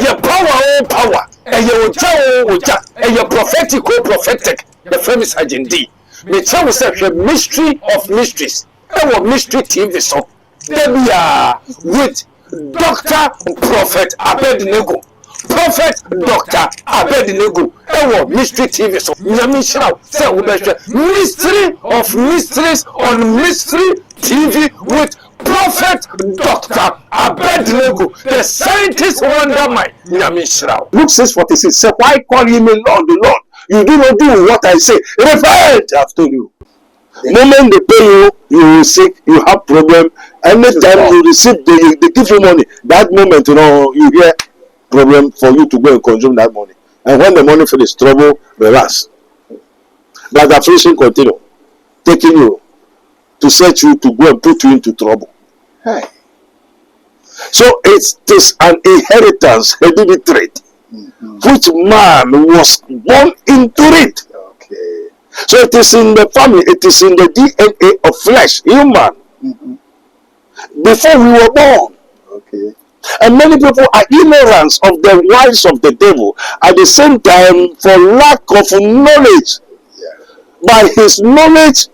your power, and your oja, and your prophetic the famous agenda. Me tell us a mystery of mysteries. Our mystery TV so there with Dr. Prophet Abednego. Prophet Dr. Abednego. Our mystery TV so Nyamisha say mystery of mysteries on mystery TV with Prophet Dr. Abednego, the scientist wonder mind. Nyamisha. Luke 6:46 say, why call him Lord the Lord? You do not do what I say. Repent, I've told you. The moment they pay you, you will sick, you have problem. Anytime you receive, they give you money. That moment, you hear problem for you to go and consume that money. And when the money finishes, trouble, relax. But the affliction continue, taking you to set you to go and put you into trouble. Hey. So it is an inheritance, hereditary. Which man was born into it. Okay. So it is in the family, it is in the DNA of flesh, human. Before we were born. Okay. And many people are ignorant of the wiles of the devil. At the same time, for lack of knowledge. Yeah. By his knowledge,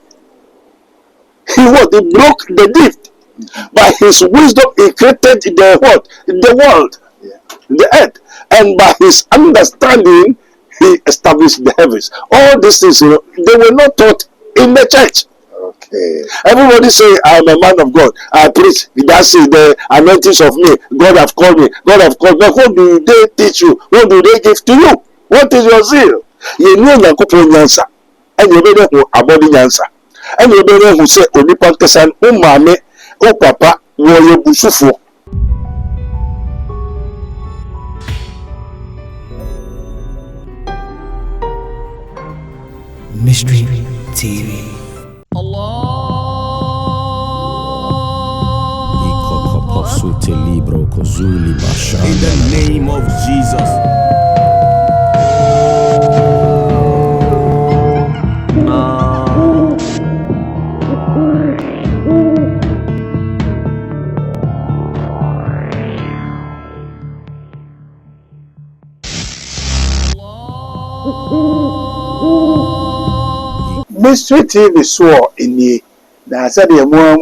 he broke the gift. By his wisdom, he created the what? The world. Yeah. The earth. And by his understanding, he established the heavens. All these things, they were not taught in the church. Okay. Everybody say, I am a man of God. I preach. That's the anointings of me. God have called me. God have called me. What do they teach you? What do they give to you? What is your zeal? You know your couple answer. And you better who abodi answer. And you better who say, Onipa Kesan, Mame, O Papa, Woyo Busufu. Mystery TV. In the name of Jesus. Mystery TV so in ye. Na said the more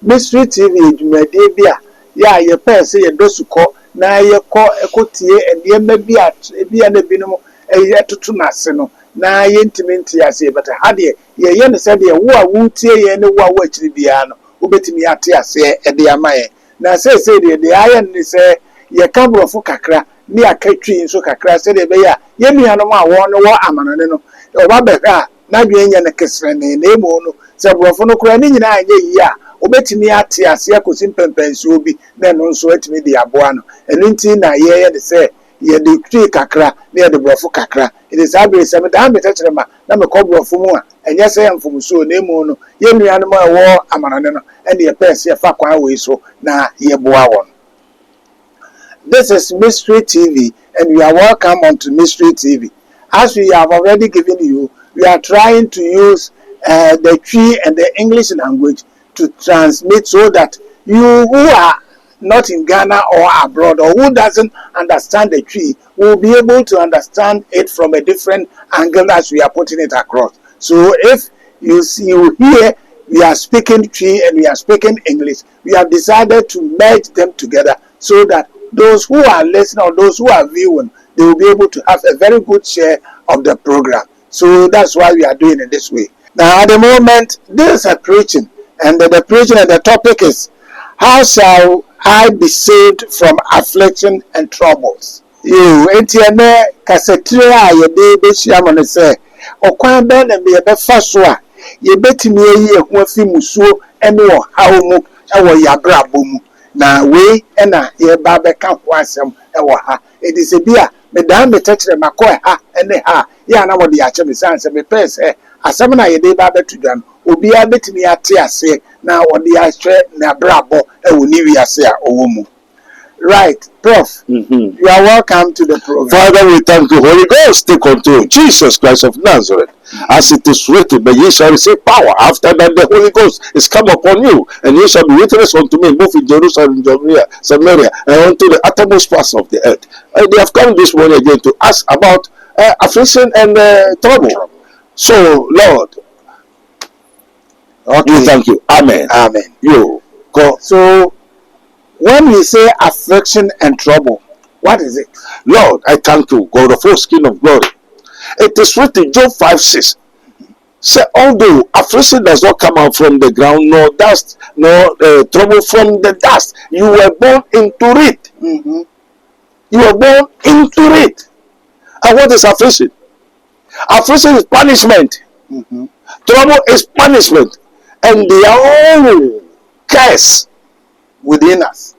Mystery TV dwumade bia ya ye pese ye dosuko na ye ko ekotie ende mabia bia na binom ye tutu nase no na ye ntimenti ase but hade ye ne said ye wo a wutie ye ne wo a wo akiri bia no obetimi ate ase ede amaye na say de aye ne say ye kabrofo kakra ni akatwi nso kakra say de be ya ye nuanom a wo no wo amanane no oba be ha na dwe nya ne kesre ne emo no se brofo no kura ni nyina anye yi a obetimi ate ase akosi mpempenso obi na no nso atimi de aboa no eno nti na ye de say ye de twi kakra na ye de brofo kakra it is abere se me da metecherema na me ko brofo mu a enye se mfumso na emo no ye nuanom a wo amanane no ene ye pese ye fa kwan we so na ye boa won. This is Mystery TV and you are welcome onto Mystery TV. As we have already given you, we are trying to use the Twi and the English language to transmit so that you who are not in Ghana or abroad or who doesn't understand the Twi will be able to understand it from a different angle as we are putting it across. So if you hear we are speaking Twi and we are speaking English, we have decided to merge them together so that those who are listening or those who are viewing, they will be able to have a very good share of the program. So that's why we are doing it this way. Now at the moment, this is a preaching, and the preaching and the topic is, how shall I be saved from affliction and troubles? You, entiane kasetria ye de be shiamone say, okwan be na be faswa, ye betimi yi ehu afi musuo ene wo hawo mu e wo yabrabo mu. Na we ena ye ba be ka ho asem e wo ha. It is a bia me dan me techere makọ ha ene ha ya na wo de ache me san se me pese asem na ye de ba be tudwan obi a betimi ate ase na wo de ahwe na brabo e wo ni wi ase a owo mu. Right, Prof. You are welcome to the program. Father, we thank you, Holy Ghost. Take control. Jesus Christ of Nazareth. As it is written, but ye shall receive power. After that, the Holy Ghost is come upon you, and ye shall be witness unto me, both in Jerusalem, Samaria, and unto the uttermost parts of the earth. They have come this morning again to ask about affliction and trouble. So, Lord, Okay. we thank you. Amen. Amen. You go. So, when we say affliction and trouble, what is it? Lord, I thank you, God of all skin of glory. It is written, Job 5:6. Say, although affliction does not come out from the ground, nor dust, nor trouble from the dust, you were born into it. Mm-hmm. You were born into it. And what is affliction? Affliction is punishment. Mm-hmm. Trouble is punishment. And they are all curse Within us,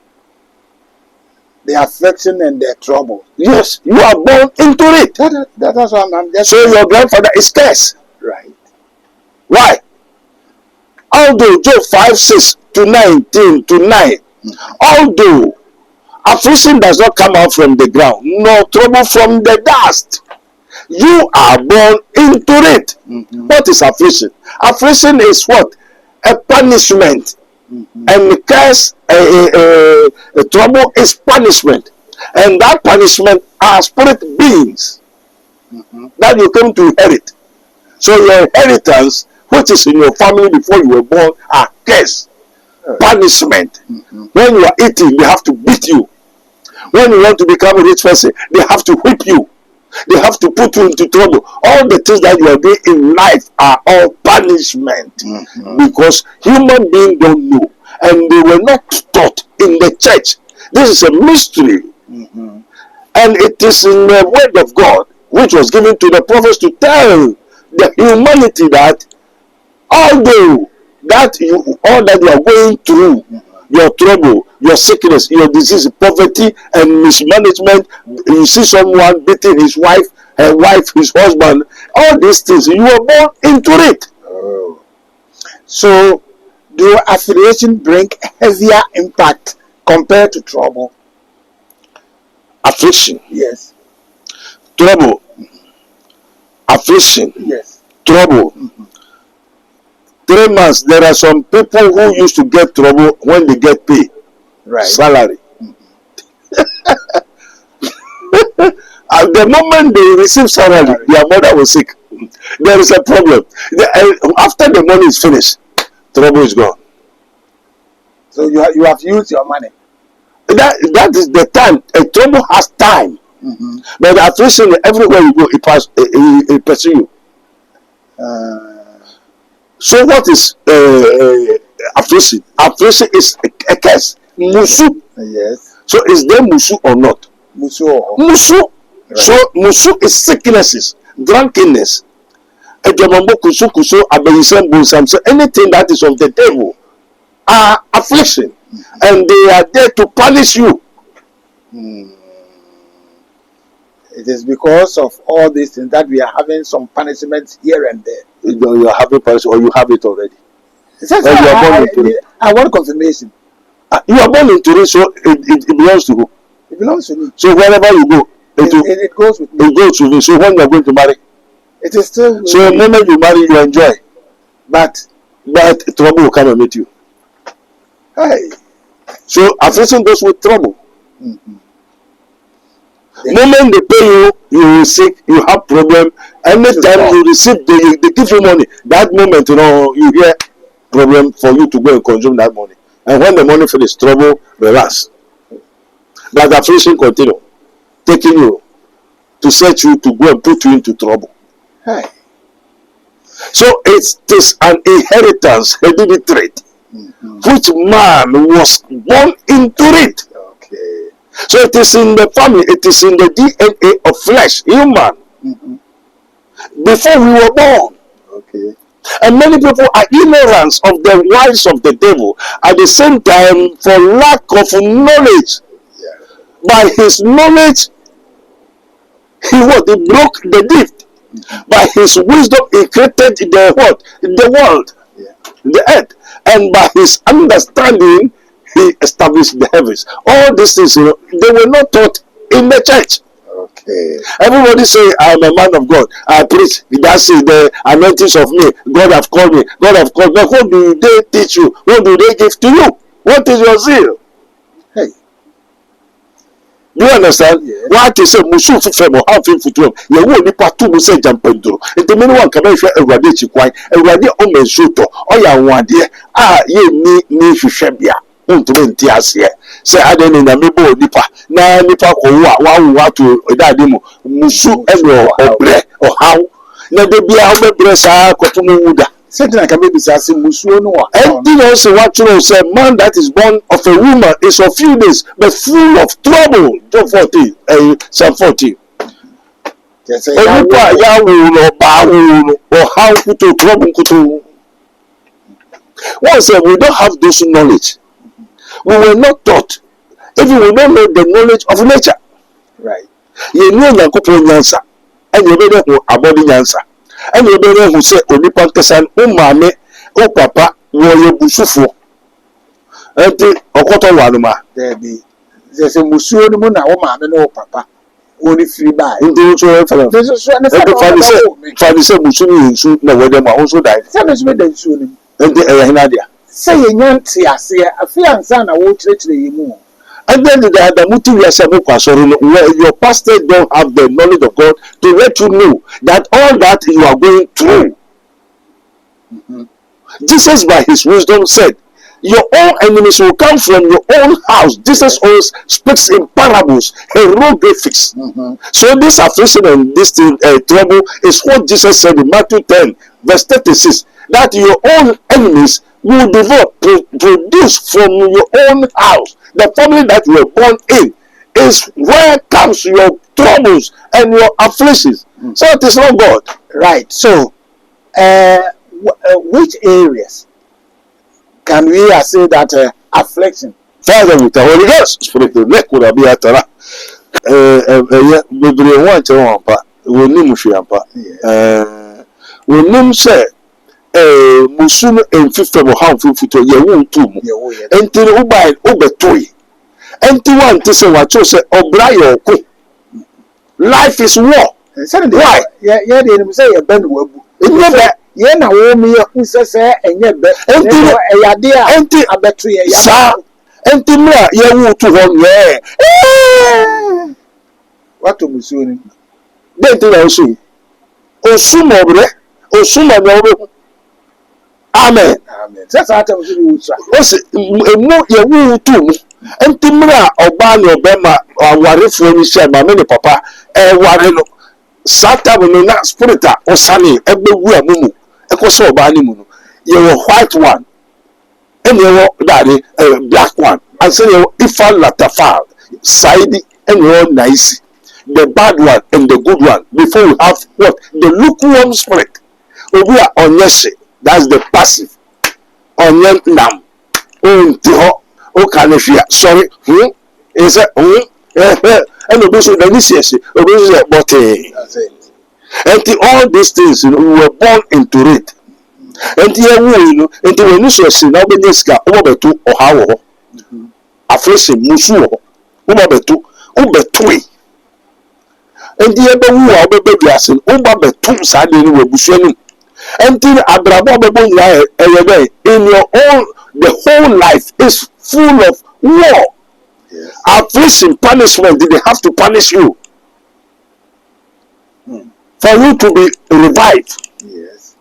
the affliction and the trouble. Yes, you are born into it. That's what I'm just So your grandfather is cursed. right. Why? Although Job 5:6 to 19 to 9, although affliction does not come out from the ground, nor trouble from the dust, you are born into it. Mm-hmm. What is affliction? Affliction is what? A punishment. Mm-hmm. And the curse, trouble is punishment. And that punishment are spirit beings Mm-hmm. that you come to inherit. So your inheritance, which is in your family before you were born, are curse, punishment. Mm-hmm. When you are eating, they have to beat you. When you want to become a rich person, they have to whip you. They have to put you into trouble. All the things that you are doing in life are all punishment. Mm-hmm. Because human beings don't know. And they were not taught in the church. This is a mystery. Mm-hmm. And it is in the word of God, which was given to the prophets to tell the humanity that although that all that you are going through, your trouble, your sickness, your disease, poverty, and mismanagement, you see someone beating his wife, her wife, his husband, all these things, you are born into it. Oh. So, do affiliation bring heavier impact compared to trouble? Affliction, Yes. trouble, affliction, Yes. trouble. Mm-hmm. 3 months, there are some people who used to get trouble when they get pay, Right. salary. At the moment they receive salary, their mother was sick. There is a problem. After the money is finished, trouble is gone. So you have used your money. That is the time. A trouble has time. Mm-hmm. But affliction, everywhere you go, it pursue you. So what is affliction? Affliction is a curse. Musu. Yes. So is there musu or not? Muso. Musu. Right. So musu is sicknesses, drunkenness. So anything that is of the devil are affliction. Mm-hmm. And they are there to punish you. Mm. It is because of all these things that we are having some punishments here and there. You are having punishment, or you have it already. I want confirmation. You are born into it, so it belongs to who? It belongs to me. So wherever you go, it goes with me. It goes to me. So when you are going to marry, it is still. So the moment you marry, you enjoy, but trouble will come and meet you. Hey. So affliction goes with trouble. Mm-hmm. Moment they pay you, you will sick, you have problem. Anytime you receive, they give you money. That moment, you hear problem for you to go and consume that money. And when the money finishes, trouble relax. But affliction continue, taking you to set you to go and put you into trouble. Hey. So it is an inheritance, hereditary, which man was born into it. Okay. So it is in the family, it is in the DNA of flesh, human. Mm-hmm. Before we were born. Okay. And many people are ignorant of the wiles of the devil. At the same time, for lack of knowledge. Yeah. By his knowledge, he broke the gift. Mm-hmm. By his wisdom, he created the world, the earth. And by his understanding, he established the heavens. All these things, they were not taught in the church. Okay. Everybody say, I am a man of God. I preach. That's the anointing of me. God have called me. God have called me. But what do they teach you? What do they give to you? What is your zeal? Hey. Do you understand? Yes. What you say, Musu Femo, how feel for you? You will be part two, say Jampendro. And the many one come in for a radici quite, a radi on the suito, or ya one dear. Ye need Shabia. Unto here. Say, I don't know, Namibo Nipa. Na Nipa, or to Dadimo, Musu, or bre, or how. Now, there be a breast, Kotumu. Certainly, I can maybe say Musu no. And you also want to know, say, man that is born of a woman is a few days, but full of trouble. John 14, Psalm 14. Yes, Or how to trouble. Once we don't have this knowledge, we were not taught. Even we don't know the knowledge of nature. right. You know the couple answer, and you know about the answer. And you know who say only Pankasan, Mame, O Papa, Warrior Busufo. And the Okoto Wanuma. There be. There's a Musu no na o ma me no papa. Only free buy. In the usual This is one of the Fanny Musuni, soon, no, where them also died. Some is with the soon. And the Nadia. Say, you want to say, a fiance and I won't treat you more. And then the Mutu Yasamuka, so where your pastor don't have the knowledge of God to let you know that all that you are going through. Jesus, by his wisdom, said, your own enemies will come from your own house. Jesus always speaks in parables, hieroglyphics. So this affliction and this trouble is what Jesus said in Matthew 10, verse 36, that your own enemies will develop, produce from your own house. The family that you were born in is where comes your troubles and your afflictions. So it is not God. Right. So, which areas can we say that affliction? Father, with the Holy Ghost, Spirit of neck would be at a we want to wampa, we name Shiampa. We name say, Musum and 50 of how 50 year old too. Until Ubai over 3. And to one to say what you say, O'Brien. Life is war. Why? Yeah, they say a bend web. Yeah, now, who says, and yet, a dear, empty a battery, sir. Empty me, you to one, yeah. What to Musu? Then to also. Osumobre, Osuma. Amen. Amen. That's how to do. What's it? You will too. And Timra or Bani or Bema or Warif when you share my many papa, and Wareno Sata will not spurita or Sunny, everywhere Mumu, and Koso Bani Munu. You're a white one, and you're daddy, a black one. And say you if I latafal, side and you're nice. The bad one and the good one before we have what? The lukewarm spirit. We are on yes. That's the passive. Onion nam. Oh, can if you sorry. Is it? And obviously, the necessity. Obviously, but that's it. And all these things, we were born into it. And you into when you see now, when you ska over to or how affliction, musu, over to. And the other who are baby asking, over two sadly will be showing. Until Abraham in your own, the whole life is full of war. Yes. Affliction, punishment, did they have to punish you? For you to be revived. Yes.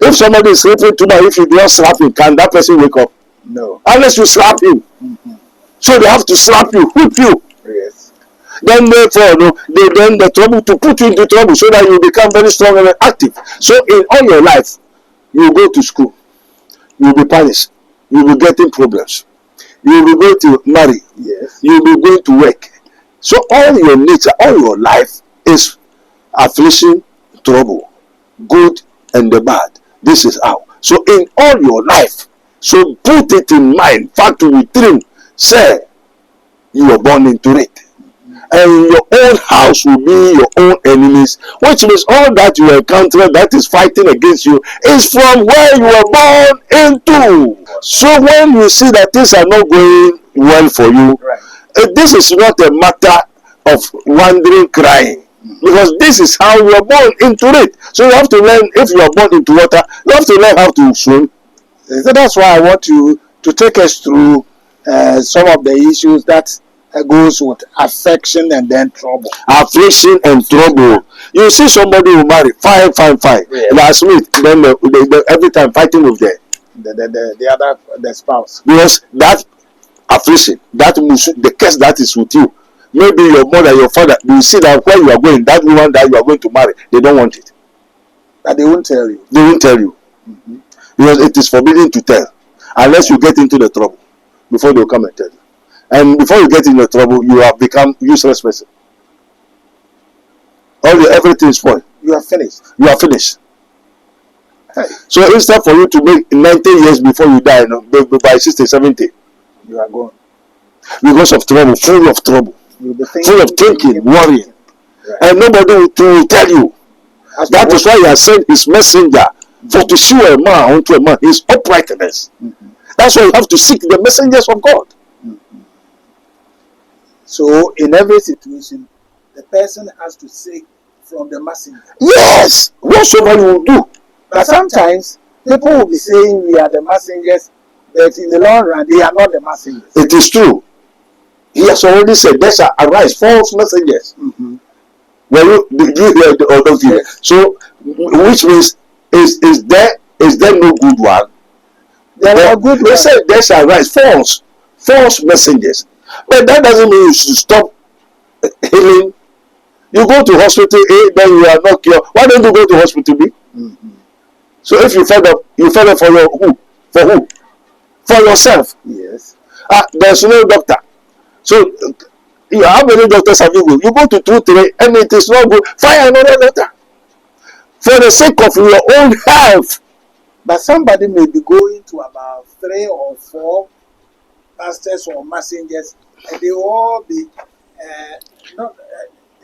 If somebody is sleeping too much, if you do not slap him, can that person wake up? No. Unless you slap him. So they have to slap you, whip you. Yes. Then therefore, then the trouble to put you into trouble so that you become very strong and active. So in all your life, you go to school, you'll be punished, you'll be getting problems, you'll be going to marry, yes, you'll be going to work. So all your nature, all your life is affliction, trouble, good and the bad. This is how. So in all your life, so put it in mind, fact with dream, say you were born into it. And your own house will be your own enemies, which means all that you encounter that is fighting against you is from where you were born into. So when you see that things are not going well for you, right, this is not a matter of wandering crying, because this is how you are born into it. So you have to learn, if you are born into water, you have to learn how to swim. So that's why I want you to take us through some of the issues that goes with affection and then trouble. Affliction and trouble. You see somebody who marry fine. Yeah. Last week, then they every time fighting with the spouse. Because that affliction, the curse that is with you, maybe your mother, your father, you see that where you are going, that woman that you are going to marry, they don't want it. But they won't tell you. They won't tell you. Mm-hmm. Because it is forbidden to tell. Unless you get into the trouble before they will come and tell you. And before you get into trouble, you have become useless person. Everything is spoiled. You are finished. You are finished. Hey. So instead for you to make 90 years before you die, by 60, 70, you are gone. Because of trouble, full of trouble. Full of thinking, worrying. Right. And nobody will tell you. That is why he has sent his messenger for to show a man unto a man his uprightness. Mm-hmm. That's why you have to seek the messengers of God. Mm-hmm. So in every situation, the person has to seek from the messenger. Yes, whatsoever you will do. But sometimes people will be saying we are the messengers, but in the long run they are not the messengers. It is true. He has already said there shall arise false messengers. Mm-hmm. Did you hear the other thing? Yes. So, which means is there no good one? There are good. They said there shall arise false messengers, but that doesn't mean you should stop healing. You go to hospital A, then you are not cured. Why don't you go to hospital B? Mm-hmm. So if you fed up for your who? For who? For yourself. Yes. There's no doctor. So how many doctors have you go? You go to 2, 3, and it is not good. Find another doctor. For the sake of your own health. But somebody may be going to about 3 or 4 pastors or messengers, and they will all be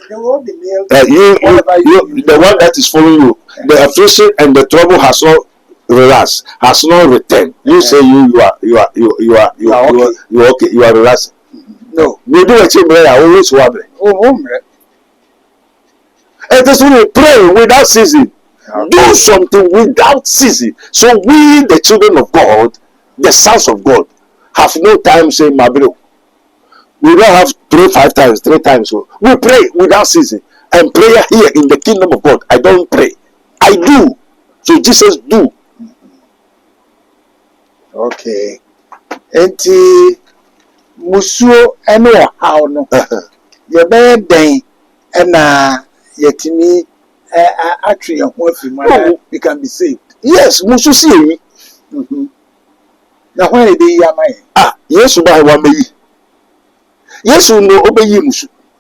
they will all be nailed. The one that is following you, the affliction and the trouble has not relaxed, has not returned. You say you are okay. You are relaxed. No, we do a chamber. I always wonder. It is really pray without ceasing. Okay. Do something without ceasing. So we, the children of God, the sons of God, have no time saying Mabro. We don't have to pray 5 times, 3 times. So we pray without ceasing. And prayer here in the kingdom of God, I don't pray. I do. So Jesus do. Okay. Enti musuo ene ohaw no. Ye be den na yetimi atwe ho afima we can be saved. Yes, musu si eyi. Mhm. Na when e dey yamai. Yesu ba wa meyi. Yesu no obeyi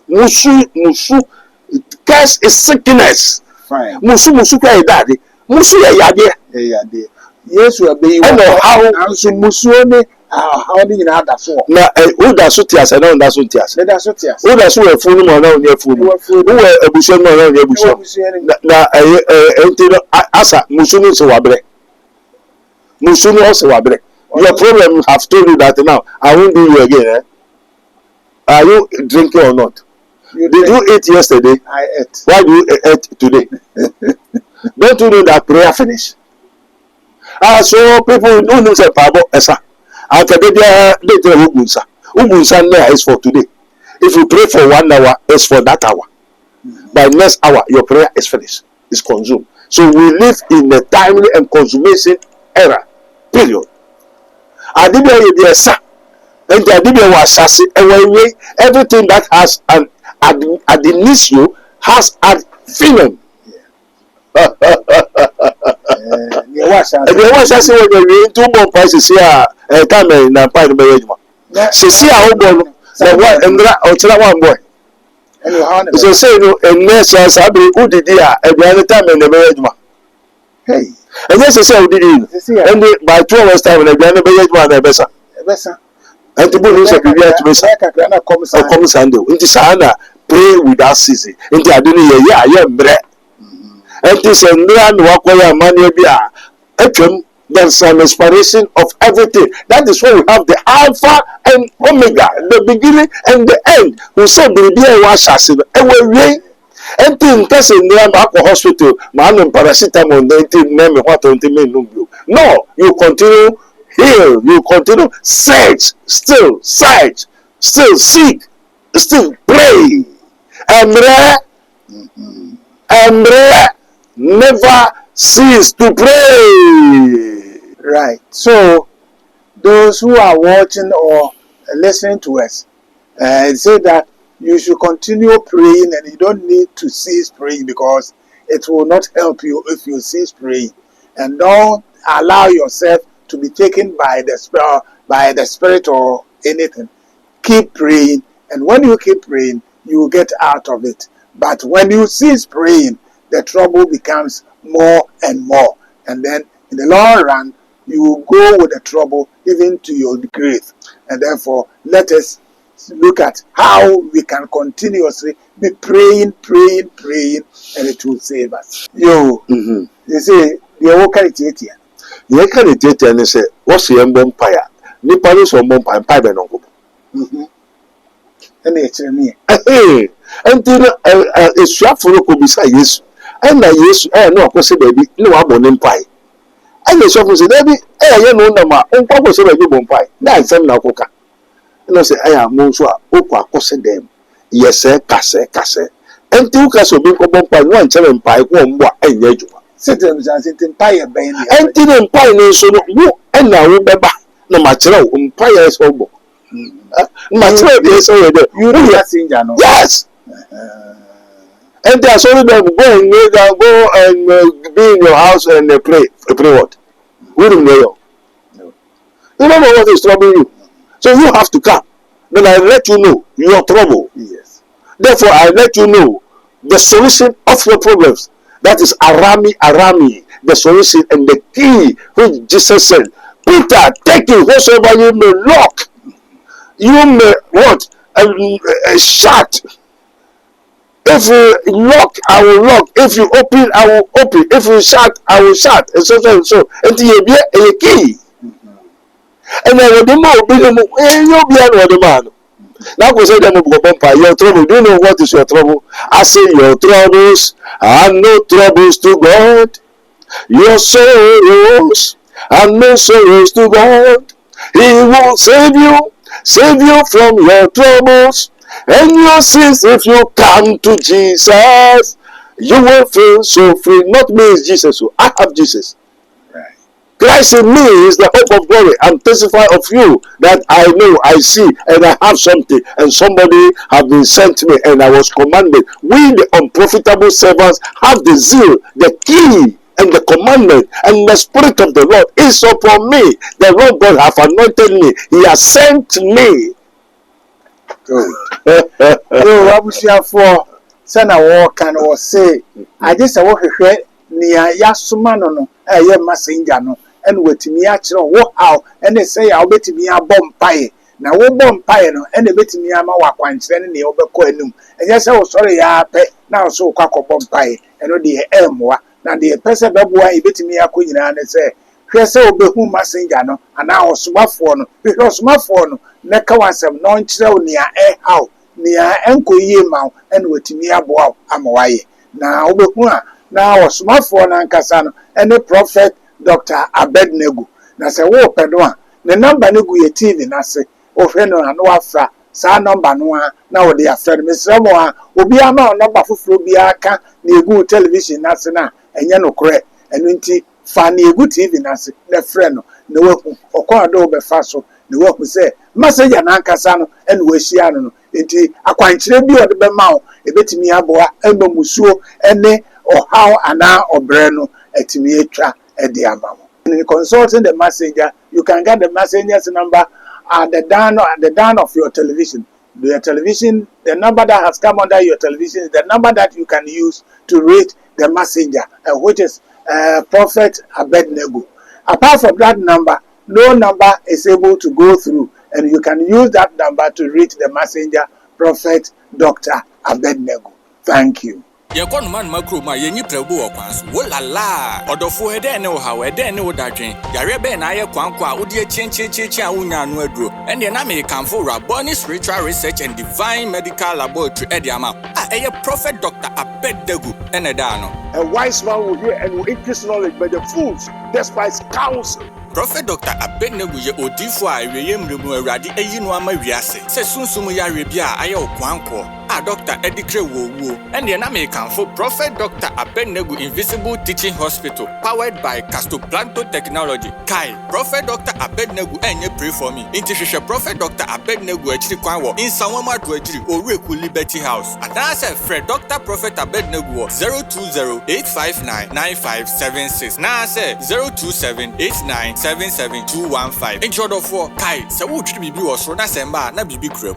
musu curse is sickness. Fine. Musu kwa idade. Musu ya yade. Yesu abeyi wa how so musuo ne how ni na da so. Na who da so tias na who da so tias. Da so tias. Who da so we funu mo na onye funu. Who we ebuso mo na onye ebuso. Na enti no asa musu no se wabre. Musu no se wabre. Your problem have told you that now I won't do you again. Are you drinking or not? Did you eat yesterday? I ate. Why do you eat today? Don't you know that prayer finish? So people don't know say pabo esa. Akadebia dey tell ugunsa. Ugunsa now is for today. If you pray for 1 hour, it's for that hour. By next hour, your prayer is finished. It's consumed. So we live in the timely and consummation era. Period. Adibia ye esa. And Adibia was everything that has an ad initio has ad finum. The was I say when we 2 more prices here, time in part of the she see our boy, the one and that one boy. So say no, and next year, Sabi, who did here at the other time in the marriage? Hey, and yes, I say, who did it? And by 2 hours time, and the marriage one, and the boy is a to come Sunday. Into Sana, pray without ceasing. Into Adini, yeah, bread. And this and Wakoya Manabia. There's an inspiration of everything. That is why we have the Alpha and Omega, the beginning and the end. We said the idea was assassin. And we and in case in the hospital, man and paracetamol, they name what no, you continue heal, you continue search, still seek, still pray. Emre never cease to pray. Right. So those who are watching or listening to us, say that you should continue praying and you don't need to cease praying because it will not help you if you cease praying. And don't allow yourself to be taken by the spirit or anything. Keep praying, and when you keep praying, you will get out of it. But when you cease praying, the trouble becomes more and more. And then in the long run, you will go with the trouble even to your grave. And therefore, let us look at how we can continuously be praying, and it will save us. You say, the whole character. You can't take and say, what's the empire? Nippon or Mompire Benongo. And it's me. Until a swap for Kobisa, yes. And I yes, no, baby, no, I'm on empire. And the shop was a baby, you know, Uncle was a baby bompire. That's some Nakoka. And I say, I am Monsua, Opa, Cosse them. Yes, sir, Casse. And two castle being bompire, one seven pie, one more, and Yajua. Citizens as it entire band. And didn't pie no so no, and now remember, no matter umpire is hobo. Matter is already. You know, yes. And there's only them go and be in your house and pray what? We don't know. You don't know what is troubling you. So you have to come. Then I let you know your trouble. Yes. Therefore, I let you know the solution of your problems. That is Arami, the solution and the key which Jesus said, Peter, take it whatsoever you may lock. You may what? Shut. If you lock, I will lock. If you open, I will open. If you shut, I will shut. And so and so. Until you be a key. And then when the man be you'll be another man. Now go say them your trouble. Do you know what is your trouble? I say your troubles are no troubles to God. Your sorrows are no sorrows to God. He will save you from your troubles and your sins. If you come to Jesus, you will feel so free. Not me, it's Jesus. I have Jesus. Christ in me is the hope of glory. I'm testifying of you that I know, I see, and I have something. And somebody have been sent to me, and I was commanded. We, the unprofitable servants, have the zeal, the key, and the commandment, and the Spirit of the Lord is upon me. The Lord God have anointed me. He has sent me. For Sana walk and or say, I just walk a near Yasumano, a young messenger. And with me actually walk out and they say I'll bet me a bomb pie. Now what bomb pie and they bet me a mawaquan sending the overcoinum. And yes, I was sorry, I pay now so quack bomb pie and the elmoa. Now the person that boy bet me a queen and say, here's so be whom messenger no, and now smartphone because smartphone neka was some non chill near air how near uncle ye mount and with me a bow am away. Now now smartphone and Casano and the prophet. Dr. Abednego. Na se wo pedwa. The number no go TV na se. O hwe no na wafra. Sa number no na wo de afra. Mesremo a obi ama number foforo bi aka na egu television na se na enye no kore. Enu nti fa na egu TV na se. Na frɛ no. Na waku. Okon ado be fa so. Na waku se messenger na nkasa no ene wo hia no no. Nti akwankyere bi o de be ma wo. Ebetimi aboa eno musuo ene ohaw ana obre no etimi etwa. In consulting the messenger, you can get the messenger's number at the down of your television. The number that has come under your television is the number that you can use to reach the messenger, which is Prophet Abednego. Apart from that number, no number is able to go through, and you can use that number to reach the messenger, Prophet Dr. Abednego. Thank you. Yakon man makro ma yenyi prebu okwanso wolala odofo ede ne wo hawe ede ne wo dadwen yare be na aye kwankwa odi chenchecheche a wonya no aduro ende na me kanfo Raboni Spiritual Research and Divine Medical Laboratory ede ama eye Prophet Dr. Abednego ene da no. A wise man will hear and will increase knowledge, but the fools despise counsel. Prophet Dr. Abednego ye odifo a eweye mremu awurade ayi no ama wiase se sunsum yare bia aye okwanko a Dr. Edikre wowo ene na me kanfo Prophet Dr. Abednego Invisible Teaching Hospital powered by Castoplanto Technology kai Prophet Dr. Abednego enye pray for me inti hwehwe Prophet Dr. Abednego akiri kwan wo insanwama do akiri Oreku Liberty House adase Fred Dr. Prophet Abednego 020-859-9576 na say 027-8977-215 introdo for kai se wo twiri bibi wo so na semba na bibi krem